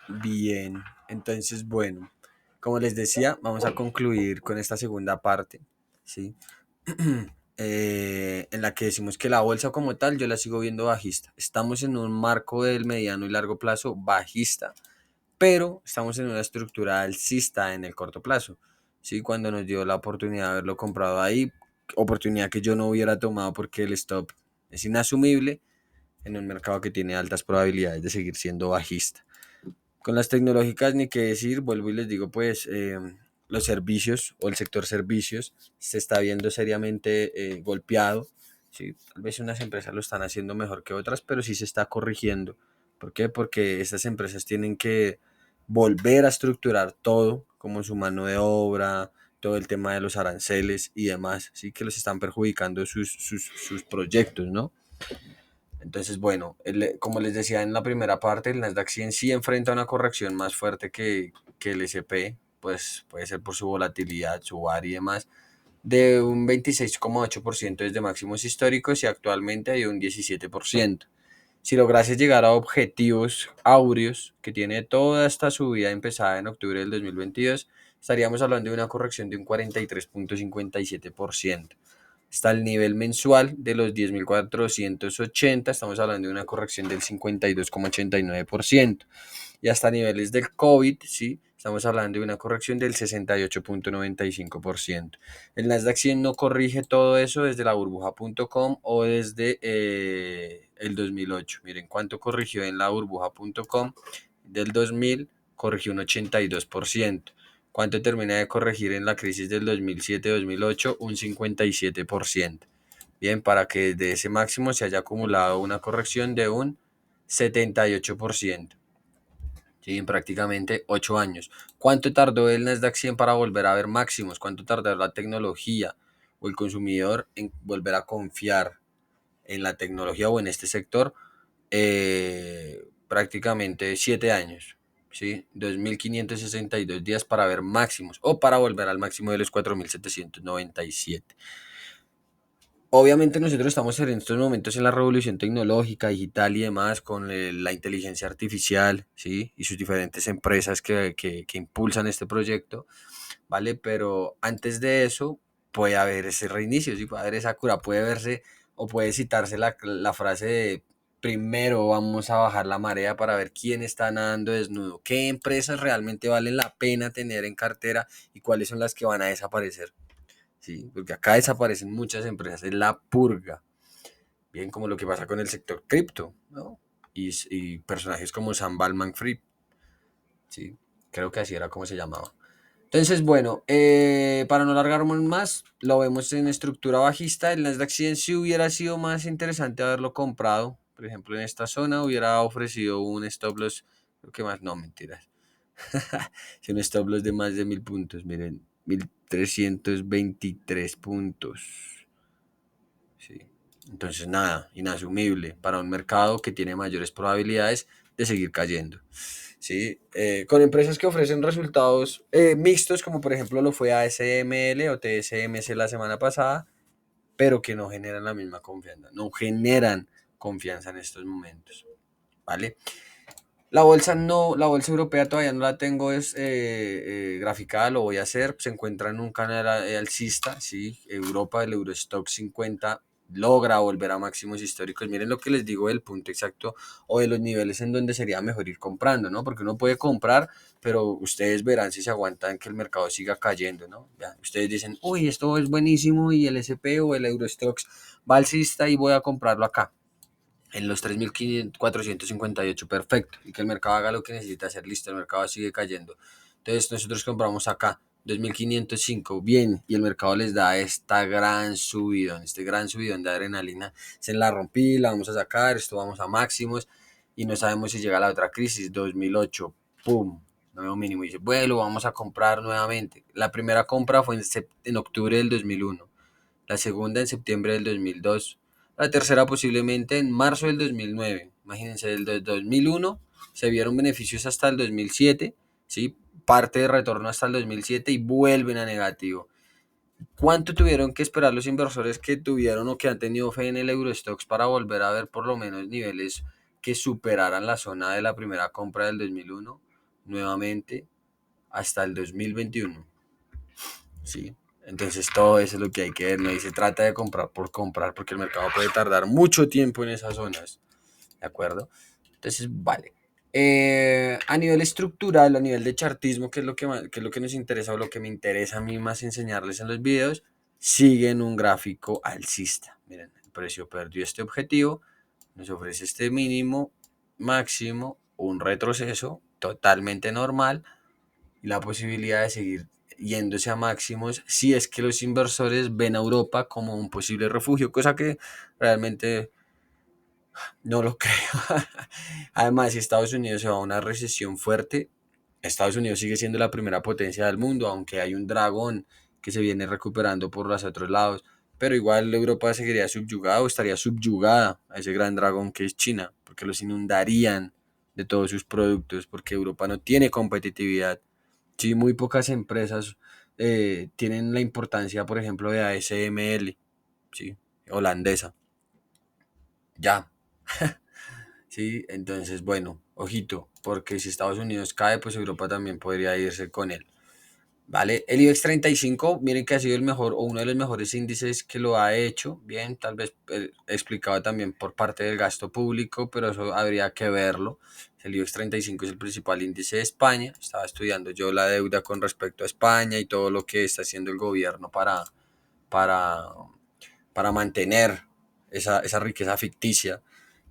Bien, entonces bueno, como les decía, vamos a concluir con esta segunda parte, ¿sí? En la que decimos que la bolsa como tal yo la sigo viendo bajista. Estamos en un marco del mediano y largo plazo bajista, pero estamos en una estructura alcista en el corto plazo, ¿sí? Cuando nos dio la oportunidad de haberlo comprado ahí, oportunidad que yo no hubiera tomado porque el stop es inasumible en un mercado que tiene altas probabilidades de seguir siendo bajista. Con las tecnológicas ni qué decir, vuelvo y les digo, pues los servicios o el sector servicios se está viendo seriamente golpeado. Sí, tal vez unas empresas lo están haciendo mejor que otras, pero sí se está corrigiendo. ¿Por qué? Porque estas empresas tienen que volver a estructurar todo, como su mano de obra, todo el tema de los aranceles y demás, sí que los están perjudicando sus proyectos, ¿no? Entonces, bueno, como les decía en la primera parte, el Nasdaq 100 sí enfrenta una corrección más fuerte que el S&P, pues puede ser por su volatilidad, su VAR y demás, de un 26,8% desde máximos históricos y actualmente hay un 17%. Si lograse llegar a objetivos áureos que tiene toda esta subida empezada en octubre del 2022, estaríamos hablando de una corrección de un 43,57%. Está el nivel mensual de los 10.480, estamos hablando de una corrección del 52,89%. Y hasta niveles del COVID, ¿sí? Estamos hablando de una corrección del 68,95%. El Nasdaq 100 no corrige todo eso desde la burbuja.com o desde el 2008. Miren cuánto corrigió en la burbuja.com del 2000, corrigió un 82%. ¿Cuánto termina de corregir en la crisis del 2007-2008? Un 57%. Bien, para que desde ese máximo se haya acumulado una corrección de un 78%. Sí, en prácticamente 8 años. ¿Cuánto tardó el Nasdaq 100 para volver a ver máximos? ¿Cuánto tardó la tecnología o el consumidor en volver a confiar en la tecnología o en este sector? Prácticamente 7 años. ¿Sí? 2.562 días para ver máximos o para volver al máximo de los 4.797. Obviamente nosotros estamos en estos momentos en la revolución tecnológica, digital y demás, con la inteligencia artificial, ¿sí? Y sus diferentes empresas que impulsan este proyecto, ¿vale? Pero antes de eso puede haber ese reinicio, ¿sí? Puede haber esa cura, puede verse o puede citarse la frase de primero vamos a bajar la marea para ver quién está nadando desnudo, qué empresas realmente valen la pena tener en cartera y cuáles son las que van a desaparecer. Sí, porque acá desaparecen muchas empresas, es la purga, bien como lo que pasa con el sector cripto, ¿no? Y personajes como Sam Bankman Fried, sí, creo que así era como se llamaba. Entonces, bueno, para no alargarnos más, lo vemos en estructura bajista. El Nasdaq 100 si hubiera sido más interesante haberlo comprado, por ejemplo, en esta zona hubiera ofrecido un stop loss, creo que más, no, mentiras. Si un stop loss de más de 1.000 puntos, miren, 1.323 puntos. Sí. Entonces, nada, inasumible para un mercado que tiene mayores probabilidades de seguir cayendo. ¿Sí? Con empresas que ofrecen resultados mixtos, como por ejemplo lo fue ASML o TSMC la semana pasada, pero que no generan la misma confianza, no generan confianza en estos momentos. ¿Vale? La bolsa no, la bolsa europea todavía no la tengo graficada, lo voy a hacer. Se encuentra en un canal alcista, ¿sí? Europa, el Eurostock 50 logra volver a máximos históricos. Miren lo que les digo del punto exacto o de los niveles en donde sería mejor ir comprando, ¿no? Porque uno puede comprar, pero ustedes verán si se aguantan que el mercado siga cayendo, ¿no? Ya, ustedes dicen, uy, esto es buenísimo y el SP o el Eurostock va alcista y voy a comprarlo acá en los 3.458, perfecto, y que el mercado haga lo que necesita hacer, listo, el mercado sigue cayendo. Entonces nosotros compramos acá 2.505, bien, y el mercado les da este gran subidón de adrenalina, se la rompí, la vamos a sacar, esto vamos a máximos, y no sabemos si llega la otra crisis, 2008, pum, nuevo mínimo, y dice, bueno, vamos a comprar nuevamente. La primera compra fue en octubre del 2001, la segunda en septiembre del 2002, la tercera posiblemente en marzo del 2009. Imagínense, del 2001 se vieron beneficios hasta el 2007, ¿sí? Parte de retorno hasta el 2007 y vuelven a negativo. ¿Cuánto tuvieron que esperar los inversores que tuvieron o que han tenido fe en el Eurostox para volver a ver por lo menos niveles que superaran la zona de la primera compra del 2001 nuevamente hasta el 2021. Sí, entonces todo eso es lo que hay que ver, no y se trata de comprar por comprar, porque el mercado puede tardar mucho tiempo en esas zonas, ¿de acuerdo? Entonces, vale. A nivel estructural, a nivel de chartismo, que es que es lo que nos interesa o lo que me interesa a mí más enseñarles en los videos, siguen un gráfico alcista. Miren, el precio perdió este objetivo, nos ofrece este mínimo, máximo, un retroceso totalmente normal y la posibilidad de seguir yéndose a máximos si es que los inversores ven a Europa como un posible refugio, cosa que realmente no lo creo. Además, si Estados Unidos se va a una recesión fuerte, Estados Unidos sigue siendo la primera potencia del mundo, aunque hay un dragón que se viene recuperando por los otros lados. Pero igual Europa seguiría subyugada o estaría subyugada a ese gran dragón que es China, porque los inundarían de todos sus productos, porque Europa no tiene competitividad. Sí, muy pocas empresas tienen la importancia, por ejemplo, de ASML, sí, holandesa. Ya, sí, entonces, bueno, ojito, porque si Estados Unidos cae, pues Europa también podría irse con él. Vale, el IBEX 35, miren que ha sido el mejor o uno de los mejores índices que lo ha hecho. Bien, tal vez explicado también por parte del gasto público, pero eso habría que verlo. El IBEX 35 es el principal índice de España. Estaba estudiando yo la deuda con respecto a España y todo lo que está haciendo el gobierno para, para mantener esa riqueza ficticia,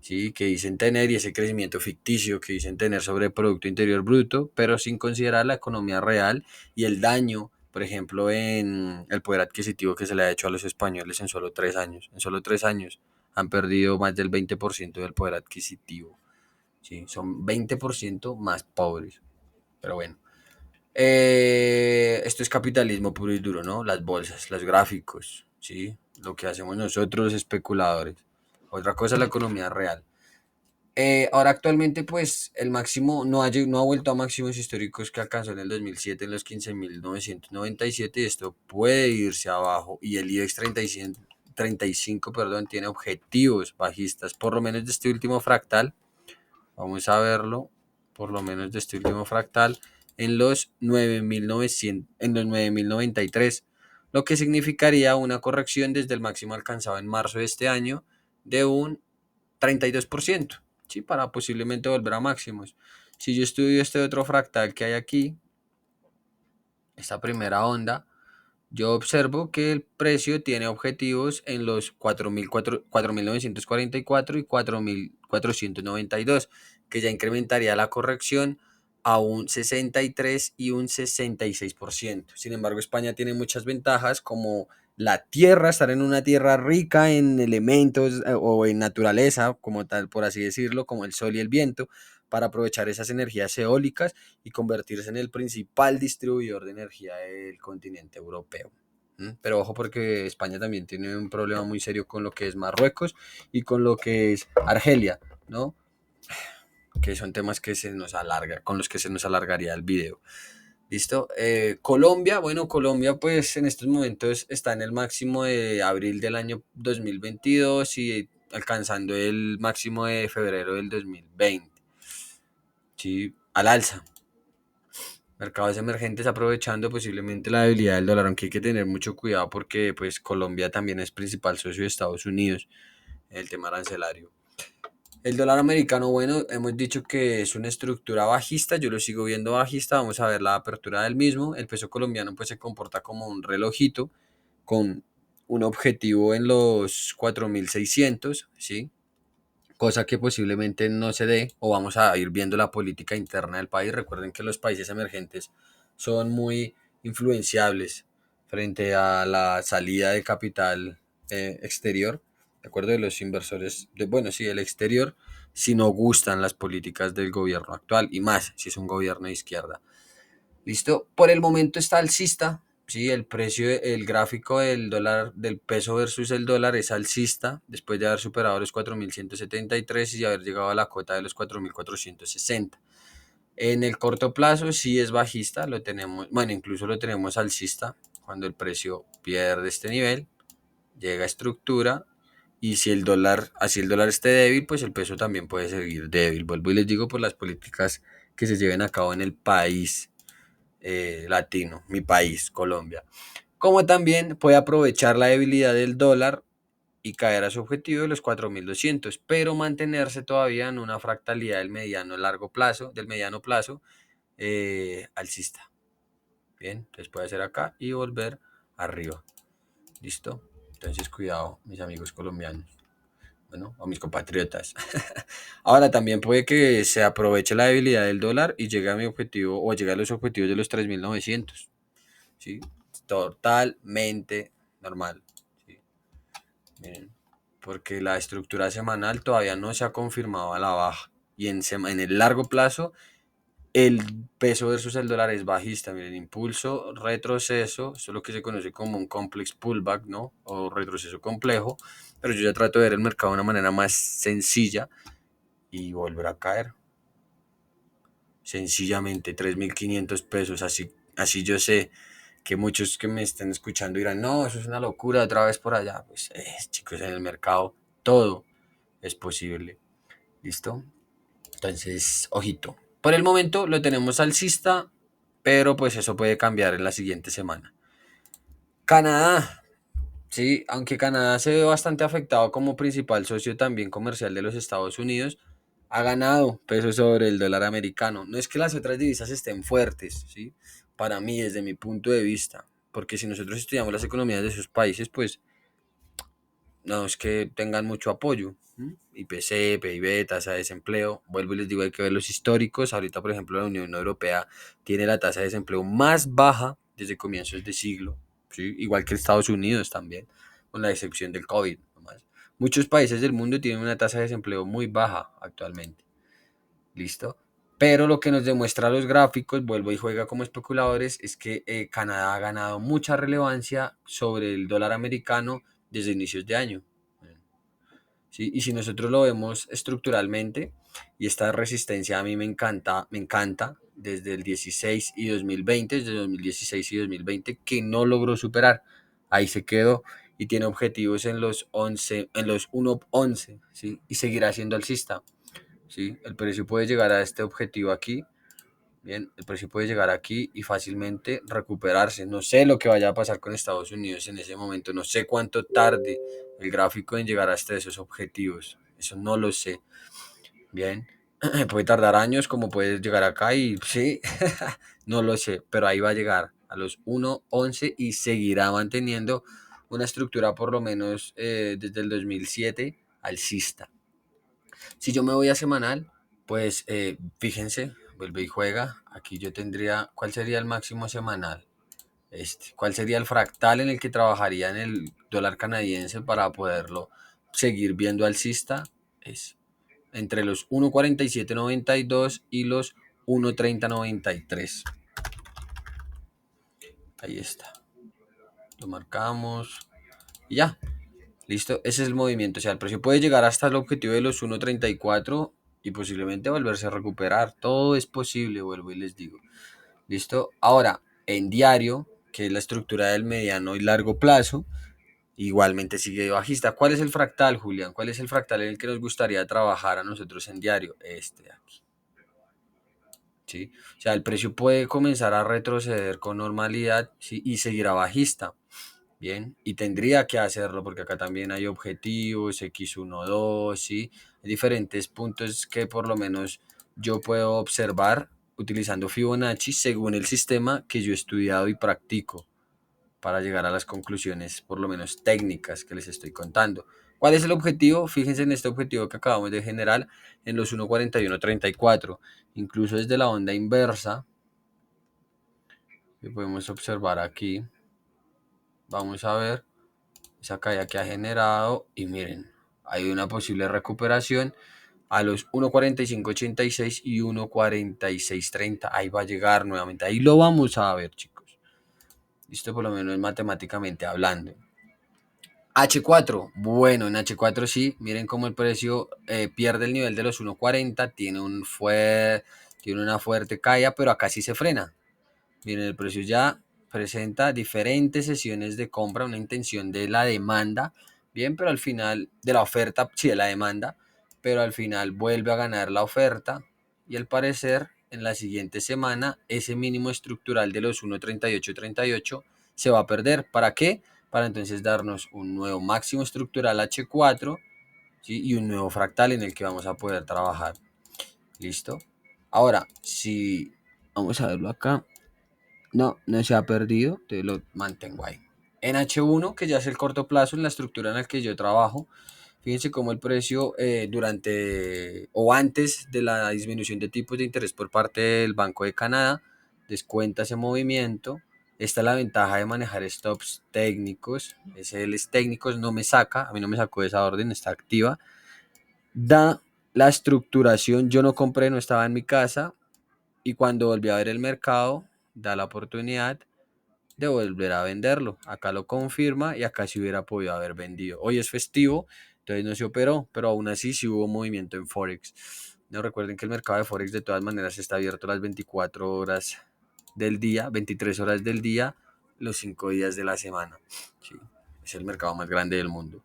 ¿sí? Que dicen tener y ese crecimiento ficticio que dicen tener sobre el Producto Interior Bruto, pero sin considerar la economía real y el daño, por ejemplo, en el poder adquisitivo que se le ha hecho a los españoles en solo 3 años. En solo 3 años han perdido más del 20% del poder adquisitivo. ¿Sí? Son 20% más pobres. Pero bueno. Esto es capitalismo puro y duro, ¿no? Las bolsas, los gráficos, ¿sí? Lo que hacemos nosotros los especuladores. Otra cosa es la economía real. Ahora actualmente pues el máximo no ha vuelto a máximos históricos que alcanzó en el 2007 en los 15.997 y esto puede irse abajo y el IBEX 35, perdón, tiene objetivos bajistas, por lo menos de este último fractal. Vamos a verlo, por lo menos de este último fractal, en los 9.900, en los 9.093, lo que significaría una corrección desde el máximo alcanzado en marzo de este año de un 32%, ¿sí? Para posiblemente volver a máximos. Si yo estudio este otro fractal que hay aquí, esta primera onda, yo observo que el precio tiene objetivos en los 4.944 y 4.492, que ya incrementaría la corrección a un 63 y un 66%. Sin embargo, España tiene muchas ventajas como la tierra, estar en una tierra rica en elementos o en naturaleza, como tal, por así decirlo, como el sol y el viento, para aprovechar esas energías eólicas y convertirse en el principal distribuidor de energía del continente europeo. Pero ojo porque España también tiene un problema muy serio con lo que es Marruecos y con lo que es Argelia, ¿no? Que son temas que se nos alarga, con los que se nos alargaría el video. ¿Listo? Colombia, bueno, Colombia pues en estos momentos está en el máximo de abril del año 2022 y alcanzando el máximo de febrero del 2020. Sí, al alza. Mercados emergentes aprovechando posiblemente la debilidad del dólar, aunque hay que tener mucho cuidado porque pues Colombia también es principal socio de Estados Unidos en el tema arancelario. El dólar americano, bueno, hemos dicho que es una estructura bajista, yo lo sigo viendo bajista, vamos a ver la apertura del mismo. El peso colombiano pues se comporta como un relojito con un objetivo en los 4.600, ¿sí? Cosa que posiblemente no se dé o vamos a ir viendo la política interna del país. Recuerden que los países emergentes son muy influenciables frente a la salida de capital exterior, de acuerdo de los inversores, bueno, sí, del exterior, si no gustan las políticas del gobierno actual y más si es un gobierno de izquierda. ¿Listo? Por el momento está alcista, sí, el precio, el gráfico del dólar, del peso versus el dólar es alcista, después de haber superado los 4.173 y haber llegado a la cota de los 4.460. En el corto plazo sí es bajista, lo tenemos, bueno, incluso lo tenemos alcista, cuando el precio pierde este nivel, llega a estructura Y si el dólar, así el dólar esté débil, pues el peso también puede seguir débil. Vuelvo y les digo por las políticas que se lleven a cabo en el país latino, mi país, Colombia. Como también puede aprovechar la debilidad del dólar y caer a su objetivo de los 4.200, pero mantenerse todavía en una fractalidad del mediano largo plazo, del mediano plazo alcista. Bien, entonces puede hacer acá y volver arriba. ¿Listo? Entonces cuidado, mis amigos colombianos. Bueno, o mis compatriotas. Ahora también puede que se aproveche la debilidad del dólar y llegue a mi objetivo o llegue a los objetivos de los 3.900. ¿Sí? Totalmente normal. ¿Sí? Miren, porque la estructura semanal todavía no se ha confirmado a la baja. Y en el largo plazo, el peso versus el dólar es bajista. Miren, impulso, retroceso, eso es lo que se conoce como un complex pullback, ¿no? O retroceso complejo. Pero yo ya trato de ver el mercado de una manera más sencilla y volver a caer. Sencillamente, 3.500 pesos. Así yo sé que muchos que me estén escuchando dirán, no, eso es una locura, otra vez por allá. Pues chicos, en el mercado todo es posible. ¿Listo? Entonces, ojito. Por el momento lo tenemos alcista, pero pues eso puede cambiar en la siguiente semana. Canadá. Sí, aunque Canadá se ve bastante afectado como principal socio también comercial de los Estados Unidos, ha ganado peso sobre el dólar americano. No es que las otras divisas estén fuertes, ¿sí? Para mí, desde mi punto de vista, porque si nosotros estudiamos las economías de esos países, pues no es que tengan mucho apoyo. IPC, PIB, tasa de desempleo. Vuelvo y les digo, hay que ver los históricos. Ahorita, por ejemplo, la Unión Europea tiene la tasa de desempleo más baja desde comienzos de siglo, ¿sí? Igual que Estados Unidos también, con la excepción del COVID. Nomás. Muchos países del mundo tienen una tasa de desempleo muy baja actualmente. ¿Listo? Pero lo que nos demuestra los gráficos, vuelvo y juega como especuladores, es que Canadá ha ganado mucha relevancia sobre el dólar americano desde inicios de año. ¿Sí? Y si nosotros lo vemos estructuralmente, y esta resistencia a mí me encanta desde el 16 y 2020, desde 2016 y 2020, que no logró superar. Ahí se quedó y tiene objetivos en los 11, en los 1.11, ¿sí? Y seguirá siendo alcista. ¿Sí? El precio puede llegar a este objetivo aquí. Bien, el precio puede llegar aquí y fácilmente recuperarse. No sé lo que vaya a pasar con Estados Unidos en ese momento. No sé cuánto tarde el gráfico en llegar hasta esos objetivos. Eso no lo sé. Bien, puede tardar años como puede llegar acá y sí, no lo sé, pero ahí va a llegar a los 1.11 y seguirá manteniendo una estructura por lo menos desde el 2007 alcista. Si yo me voy a semanal, pues fíjense, vuelve y juega. Aquí yo tendría, ¿cuál sería el máximo semanal? ¿Cuál sería el fractal en el que trabajaría en el dólar canadiense para poderlo seguir viendo alcista? Es entre los 1.4792 y los 1.3093. Ahí está. Lo marcamos y ya. Listo, ese es el movimiento. O sea, el precio puede llegar hasta el objetivo de los 1.34 y posiblemente volverse a recuperar. Todo es posible, vuelvo y les digo. Listo. Ahora, en diario, que es la estructura del mediano y largo plazo, igualmente sigue bajista. ¿Cuál es el fractal, Julián? ¿Cuál es el fractal en el que nos gustaría trabajar a nosotros en diario? Este de aquí. ¿Sí? O sea, el precio puede comenzar a retroceder con normalidad, ¿sí? Y seguirá bajista. Bien, y tendría que hacerlo porque acá también hay objetivos, X1, 2, ¿sí? Hay diferentes puntos que por lo menos yo puedo observar utilizando Fibonacci según el sistema que yo he estudiado y practico para llegar a las conclusiones por lo menos técnicas que les estoy contando. ¿Cuál es el objetivo? Fíjense en este objetivo que acabamos de generar en los 1.4134. Incluso desde la onda inversa, que podemos observar aquí, vamos a ver esa caída que ha generado y miren, hay una posible recuperación a los 1.4586 y 1.4630. Ahí va a llegar nuevamente. Ahí lo vamos a ver, chicos. Listo, por lo menos matemáticamente hablando. H4, bueno, en H4 sí, miren cómo el precio pierde el nivel de los 1.40, tiene una fuerte caída, pero acá sí se frena. Miren, el precio ya presenta diferentes sesiones de compra, una intención de la demanda bien, pero al final, de la oferta, sí, de la demanda, pero al final vuelve a ganar la oferta y al parecer en la siguiente semana ese mínimo estructural de los 1.3838 se va a perder. ¿Para qué? Para entonces darnos un nuevo máximo estructural H4, ¿sí? Y un nuevo fractal en el que vamos a poder trabajar. ¿Listo? Ahora, si vamos a verlo acá, no se ha perdido, te lo mantengo ahí. En H1, que ya es el corto plazo, en la estructura en la que yo trabajo, fíjense cómo el precio durante o antes de la disminución de tipos de interés por parte del Banco de Canadá descuenta ese movimiento. Esta es la ventaja de manejar stops técnicos. SLs técnicos no me saca, a mí no me sacó esa orden, está activa. Da la estructuración, yo no compré, no estaba en mi casa, y cuando volví a ver el mercado, da la oportunidad de volver a venderlo. Acá lo confirma y acá se hubiera podido haber vendido. Hoy es festivo, entonces no se operó, pero aún así sí hubo movimiento en Forex. No recuerden que el mercado de Forex de todas maneras está abierto las 24 horas del día, 23 horas del día, los 5 días de la semana. Sí, es el mercado más grande del mundo.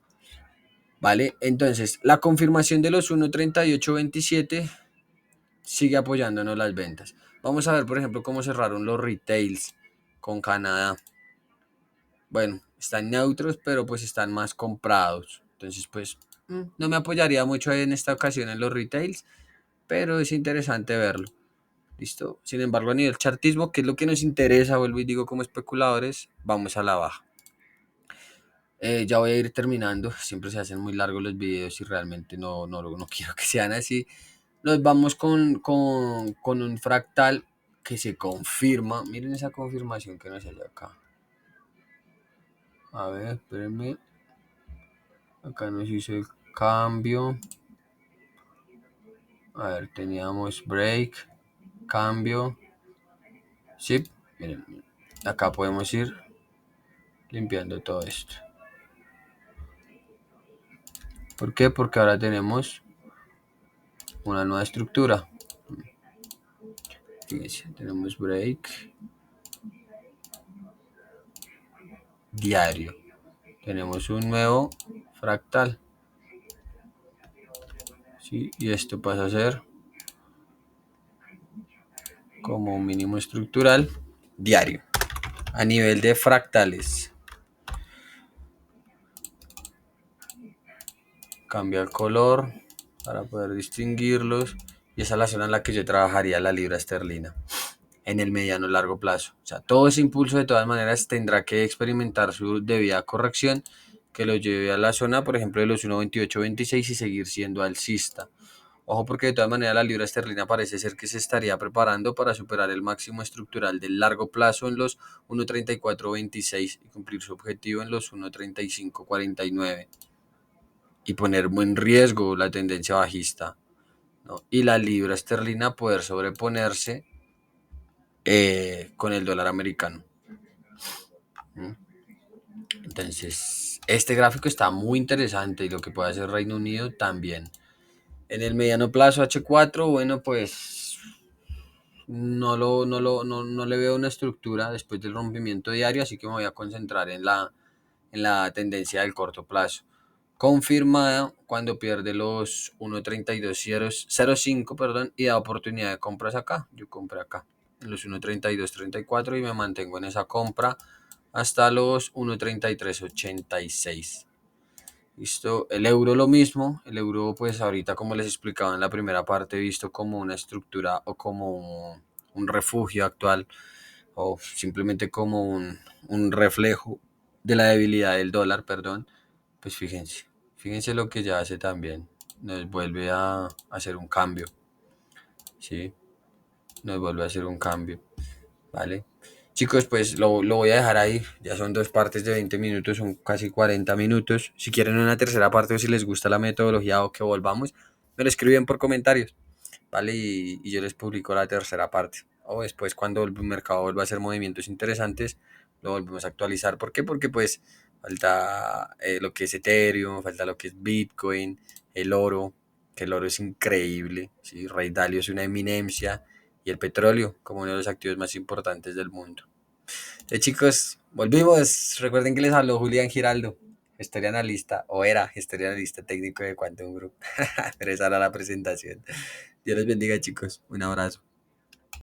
¿Vale? Entonces, la confirmación de los 1.3827 sigue apoyándonos las ventas. Vamos a ver, por ejemplo, cómo cerraron los retails con Canadá. Bueno, están neutros, pero pues están más comprados. Entonces, pues, no me apoyaría mucho en esta ocasión en los retails, pero es interesante verlo. ¿Listo? Sin embargo, a nivel chartismo, que es lo que nos interesa, vuelvo y digo como especuladores, vamos a la baja. Ya voy a ir terminando. Siempre se hacen muy largos los videos y realmente no quiero que sean así. Nos vamos con un fractal que se confirma. Miren esa confirmación que nos sale acá. A ver, espérenme. Acá nos hizo el cambio. A ver, teníamos break, cambio. Sí, miren. Acá podemos ir limpiando todo esto. ¿Por qué? Porque ahora tenemos una nueva estructura. Fíjense, tenemos break diario. Tenemos un nuevo fractal. ¿Sí? Y esto pasa a ser como un mínimo estructural diario a nivel de fractales. Cambia el color para poder distinguirlos y esa es la zona en la que yo trabajaría la libra esterlina en el mediano largo plazo. O sea, todo ese impulso de todas maneras tendrá que experimentar su debida corrección que lo lleve a la zona, por ejemplo, de los 1.2826 y seguir siendo alcista. Ojo porque de todas maneras la libra esterlina parece ser que se estaría preparando para superar el máximo estructural del largo plazo en los 1.3426 y cumplir su objetivo en los 1.3549 y poner en riesgo la tendencia bajista, ¿no? Y la libra esterlina poder sobreponerse con el dólar americano. Entonces, este gráfico está muy interesante y lo que puede hacer Reino Unido también. En el mediano plazo H4, bueno, pues no le veo una estructura después del rompimiento diario, así que me voy a concentrar en la tendencia del corto plazo. Confirmada cuando pierde los 1.3205, perdón, y da oportunidad de compras acá. Yo compré acá en los 1.3234 y me mantengo en esa compra hasta los 1.3386. Listo, el euro lo mismo, el euro pues ahorita como les explicaba en la primera parte visto como una estructura o como un refugio actual o simplemente como un reflejo de la debilidad del dólar, perdón, pues fíjense lo que ya hace también, nos vuelve a hacer un cambio, ¿sí? Nos vuelve a hacer un cambio, ¿vale? Chicos, pues lo voy a dejar ahí. Ya son dos partes de 20 minutos, son casi 40 minutos. Si quieren una tercera parte o si les gusta la metodología o que volvamos, me lo escriben por comentarios, ¿vale? Y yo les publico la tercera parte. O después, cuando el mercado vuelva a hacer movimientos interesantes, lo volvemos a actualizar. ¿Por qué? Porque pues falta lo que es Ethereum, falta lo que es Bitcoin, el oro, que el oro es increíble, ¿sí? Ray Dalio es una eminencia y el petróleo como uno de los activos más importantes del mundo. Chicos, volvimos. Recuerden que les habló Julián Giraldo. Historia analista, o era historia analista técnico de Quantum Group. Pero esa era la presentación. Dios les bendiga, chicos. Un abrazo.